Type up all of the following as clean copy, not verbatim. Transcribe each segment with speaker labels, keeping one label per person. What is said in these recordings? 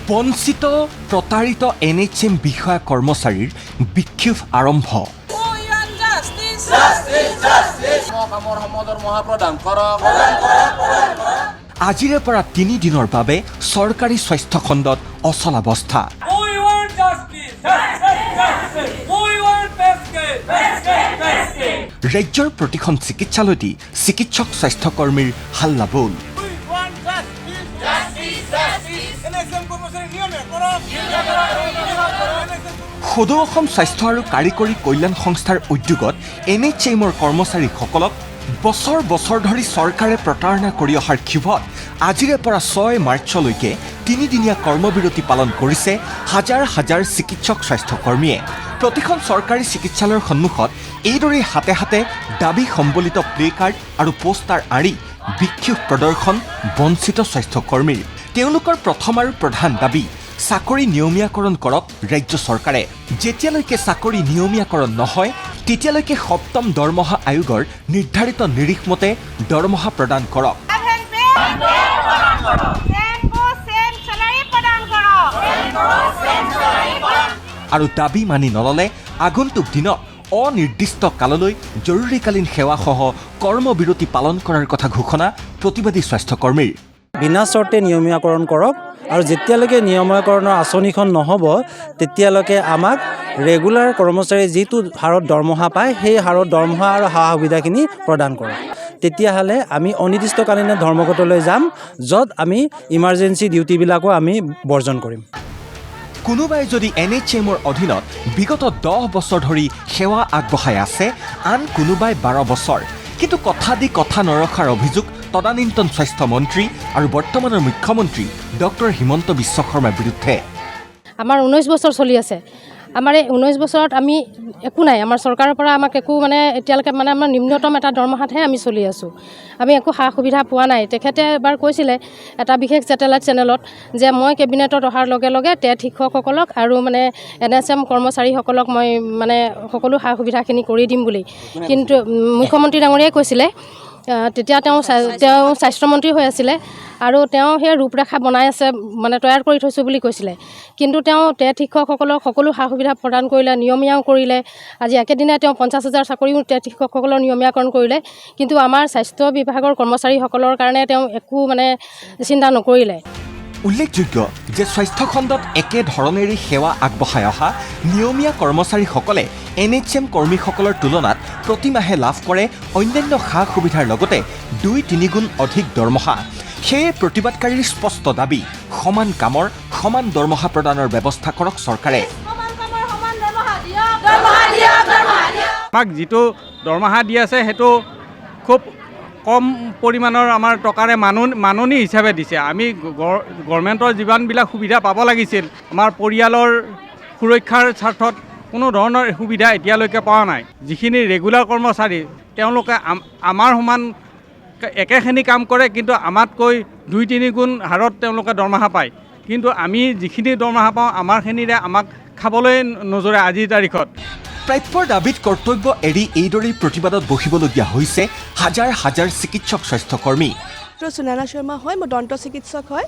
Speaker 1: বঞ্চিত প্ৰতাৰিত NHM বিষয়া কৰ্মচাৰীৰ বিক্ষোভ আৰম্ভ। আজিৰে পৰা ৩ দিনৰ বাবে চৰকাৰী স্বাস্থ্য খণ্ডত অচলাৱস্থা। ৰাজ্যৰ প্ৰতিখন চিকিৎসালয়তে চিকিৎসক স্বাস্থ্যকৰ্মীৰ হাল্লাবোল। সদৌ অসম স্বাস্থ্য আৰু কাৰিকৰী কল্যাণ সংস্থাৰ উদ্যোগত NHMৰ কৰ্মচাৰীসকলক বছৰ বছৰ ধৰি চৰকাৰে প্ৰতাৰণা কৰি অহাৰ ক্ষোভত আজিৰে পৰা 6 মাৰ্চলৈকে 3দিনীয়া কৰ্মবিৰতি পালন কৰিছে হাজাৰ হাজাৰ চিকিৎসক স্বাস্থ্যকৰ্মীয়ে। প্ৰতিখন চৰকাৰী চিকিৎসালয়ৰ সন্মুখত এইদৰে হাতে হাতে দাবী সম্বলিত প্লে কাৰ্ড আৰু পোষ্টাৰ আঁৰি বিক্ষোভ প্ৰদৰ্শন বঞ্চিত স্বাস্থ্যকৰ্মীৰ। তেওঁলোকৰ প্ৰথম আৰু প্ৰধান দাবী চাকৰি নিয়মীয়াকৰণ কৰক ৰাজ্য চৰকাৰে। যেতিয়ালৈকে চাকৰি নিয়মীয়াকৰণ নহয় তেতিয়ালৈকে 7ম দৰমহা আয়োগৰ নিৰ্ধাৰিত নিৰিখ মতে দৰমহা প্ৰদান কৰক। আৰু দাবী মানি নললে আগন্তুক দিনত অনিৰ্দিষ্ট কাললৈ জৰুৰীকালীন সেৱাসহ কৰ্মবিৰতি পালন কৰাৰ কথা ঘোষণা প্ৰতিবাদী স্বাস্থ্যকৰ্মীৰ।
Speaker 2: বিনা চৰ্তে নিয়মীয়াকৰণ কৰক আৰু যেতিয়ালৈকে নিয়মীয়াকৰণৰ আঁচনিখন নহ'ব তেতিয়ালৈকে আমাক ৰেগুলাৰ কৰ্মচাৰী যিটো হাৰত দৰমহা পায় সেই হাৰত দৰমহা আৰু সা সুবিধাখিনি প্ৰদান কৰক। তেতিয়াহ'লে আমি অনিৰ্দিষ্টকালীন ধৰ্মঘটলৈ যাম, য'ত আমি ইমাৰ্জেঞ্চি ডিউটিবিলাকো আমি বৰ্জন কৰিম।
Speaker 1: কোনোবাই যদি NHMৰ অধীনত বিগত 10 বছৰ ধৰি সেৱা আগবঢ়াই আছে, আন কোনোবাই 12 বছৰ, কিন্তু কথা দি কথা নৰখাৰ অভিযোগ তদানীন্তন স্বাস্থ্যমন্ত্ৰী আৰু বৰ্তমানৰ মুখ্যমন্ত্ৰী ডক্টৰ হিমন্ত বিশ্ব শৰ্মাৰ বিৰুদ্ধে।
Speaker 3: আমাৰ 19 বছৰ চলি আছে। আমাৰ এই 19 বছৰত আমি একো নাই, আমাৰ চৰকাৰৰ পৰা আমাক একো এতিয়ালৈকে আমাৰ নিম্নতম এটা দৰমহাতহে আমি চলি আছোঁ। আমি একো সা সুবিধা পোৱা নাই। তেখেতে এবাৰ কৈছিলে এটা বিশেষ ছেটেলাইট চেনেলত যে মই কেবিনেটত অহাৰ লগে লগে টেট শিক্ষকসকলক আৰু NHM কৰ্মচাৰীসকলক মই সকলো সা সুবিধাখিনি কৰি দিম বুলি। কিন্তু মুখ্যমন্ত্ৰী ডাঙৰীয়াই কৈছিলে, তেতিয়া তেওঁ স্বাস্থ্যমন্ত্ৰী হৈ আছিলে আৰু তেওঁ সেই ৰূপৰেখা বনাই আছে তৈয়াৰ কৰি থৈছোঁ বুলি কৈছিলে। কিন্তু তেওঁ টেট শিক্ষকসকলক সকলো সা সুবিধা প্ৰদান কৰিলে, নিয়মীয়াও কৰিলে। আজি একেদিনাই তেওঁ 50,000 চাকৰিও টেট শিক্ষকসকলৰ নিয়মীয়াকৰণ কৰিলে। কিন্তু আমাৰ স্বাস্থ্য বিভাগৰ কৰ্মচাৰীসকলৰ কাৰণে তেওঁ একো চিন্তা নকৰিলে।
Speaker 1: উল্লেখযোগ্য যে স্বাস্থ্য খণ্ডত একেধৰণেৰে সেৱা আগবঢ়াই অহা নিয়মীয়া কৰ্মচাৰীসকলে NHM কৰ্মীসকলৰ তুলনাত প্ৰতিমাহে লাভ কৰে অন্যান্য সা সুবিধাৰ লগতে 2-3 গুণ অধিক দৰমহা। সেয়ে প্ৰতিবাদকাৰীৰ স্পষ্ট দাবী সমান কামৰ সমান দৰমহা প্ৰদানৰ ব্যৱস্থা কৰক চৰকাৰে।
Speaker 4: আমাক যিটো দৰমহা দি আছে সেইটো খুব কম পৰিমাণৰ আমাৰ টকাৰে মাননি হিচাপে দিছে। আমি গভৰ্ণমেণ্টৰ যিমানবিলাক সুবিধা পাব লাগিছিল, আমাৰ পৰিয়ালৰ সুৰক্ষাৰ স্বাৰ্থত কোনো ধৰণৰ সুবিধা এতিয়ালৈকে পোৱা নাই। যিখিনি ৰেগুলাৰ কৰ্মচাৰী তেওঁলোকে আমাৰ সমান একেখিনি কাম কৰে, কিন্তু আমাতকৈ 2-3 গুণ হাৰত তেওঁলোকে দৰমহা পায়। কিন্তু আমি যিখিনি দৰমহা পাওঁ আমাৰখিনিৰে আমাক খাবলৈ নোজোৰে আজিৰ তাৰিখত।
Speaker 1: প্ৰাপ্যৰ দাবীত কৰ্তব্য এৰি এইদৰেই প্ৰতিবাদত বহিবলগীয়া হৈছে হাজাৰ হাজাৰ চিকিৎসক স্বাস্থ্যকৰ্মী।
Speaker 5: সুনানা শৰ্মা হয়, মই দন্ত চিকিৎসক হয়।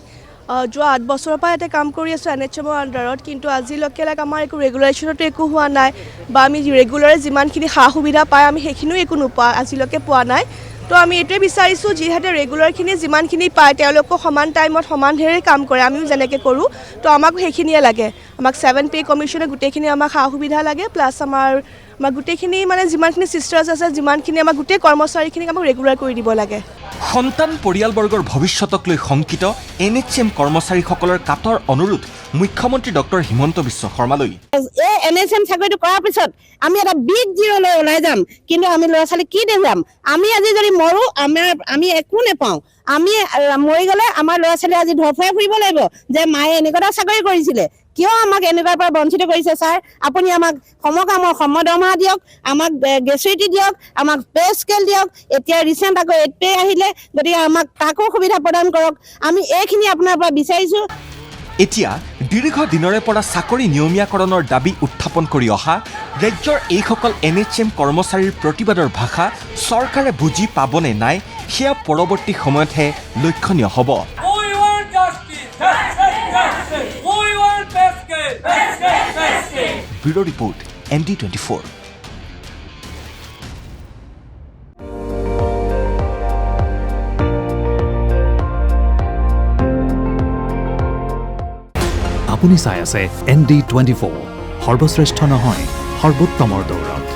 Speaker 5: যোৱা 8 বছৰৰ পৰা ইয়াতে কাম কৰি আছোঁ NHMৰ আণ্ডাৰত। কিন্তু আজিলৈকে আমাৰ একো ৰেগুলেশ্যনতো একো হোৱা নাই, বা আমি ৰেগুলাৰ যিমানখিনি সা সুবিধা পায় আমি সেইখিনিও একো আজিলৈকে পোৱা নাই। তো আমি এইটোৱে বিচাৰিছোঁ, যিহেতু ৰেগুলাৰখিনি যিমানখিনি পায় তেওঁলোকো সমান টাইমত সমান ধৰণে কাম কৰে, আমিও যেনেকৈ কৰোঁ, তো আমাক সেইখিনিয়ে লাগে। আমাক 7 পে কমিশ্যনে গোটেইখিনি আমাক সা সুবিধা লাগে, প্লাছ আমাৰ গোটেইখিনি যিমানখিনি চিষ্টাৰ্ছ আছে, যিমানখিনি আমাৰ গোটেই কৰ্মচাৰীখিনিক আমাক ৰেগুলাৰ কৰি দিব লাগে।
Speaker 1: সন্তান পৰিয়ালবৰ্গৰ ভৱিষ্যতক লৈ শংকিত NHM কৰ্মচাৰীসকলৰ কাতৰ অনুৰোধ মুখ্যমন্ত্ৰী ডক্টৰ হিমন্ত বিশ্ব শৰ্মালৈ।
Speaker 6: এই NHM চাকৰিটো কৰাৰ পিছত আমি এটা বিগ জিৰ'লৈ ওলাই যাম, কিন্তু আমি ল'ৰা ছোৱালী কি দেখুৱাম? আমি আজি যদি মৰোঁ আমি একো নেপাওঁ। আমি মৰি গ'লে আমাৰ ল'ৰা ছোৱালী আজি ধৰফৰাই ফুৰিব লাগিব যে মায়ে এনেকুৱা এটা চাকৰি কৰিছিলে, কিয় আমাক এনেকুৱাৰ পৰা বঞ্চিত কৰিছে? ছাৰ, আপুনি আমাক সমকামৰ দৰমহা দিয়ক, আমাক গ্ৰেচুইটি দিয়ক, আমাক পে স্কেল দিয়ক। এতিয়া ৰিচেণ্ট আকৌ 8 পে আহিলে, গতিকে আমাক তাকো সুবিধা প্ৰদান কৰক। আমি এইখিনি আপোনাৰ পৰা বিচাৰিছোঁ।
Speaker 1: এতিয়া দীৰ্ঘ দিনৰে পৰা চাকৰি নিয়মীয়াকৰণৰ দাবী উত্থাপন কৰি অহা ৰাজ্যৰ এইসকল NHM কৰ্মচাৰীৰ প্ৰতিবাদৰ ভাষা চৰকাৰে বুজি পাবনে নাই সেয়া পৰৱৰ্তী সময়তহে লক্ষণীয় হ'ব। Bureau' report ND24।
Speaker 7: আপুনি চাই আছে ND24, সৰ্বশ্ৰেষ্ঠ নহয় সৰ্বোত্তমৰ দৌৰত।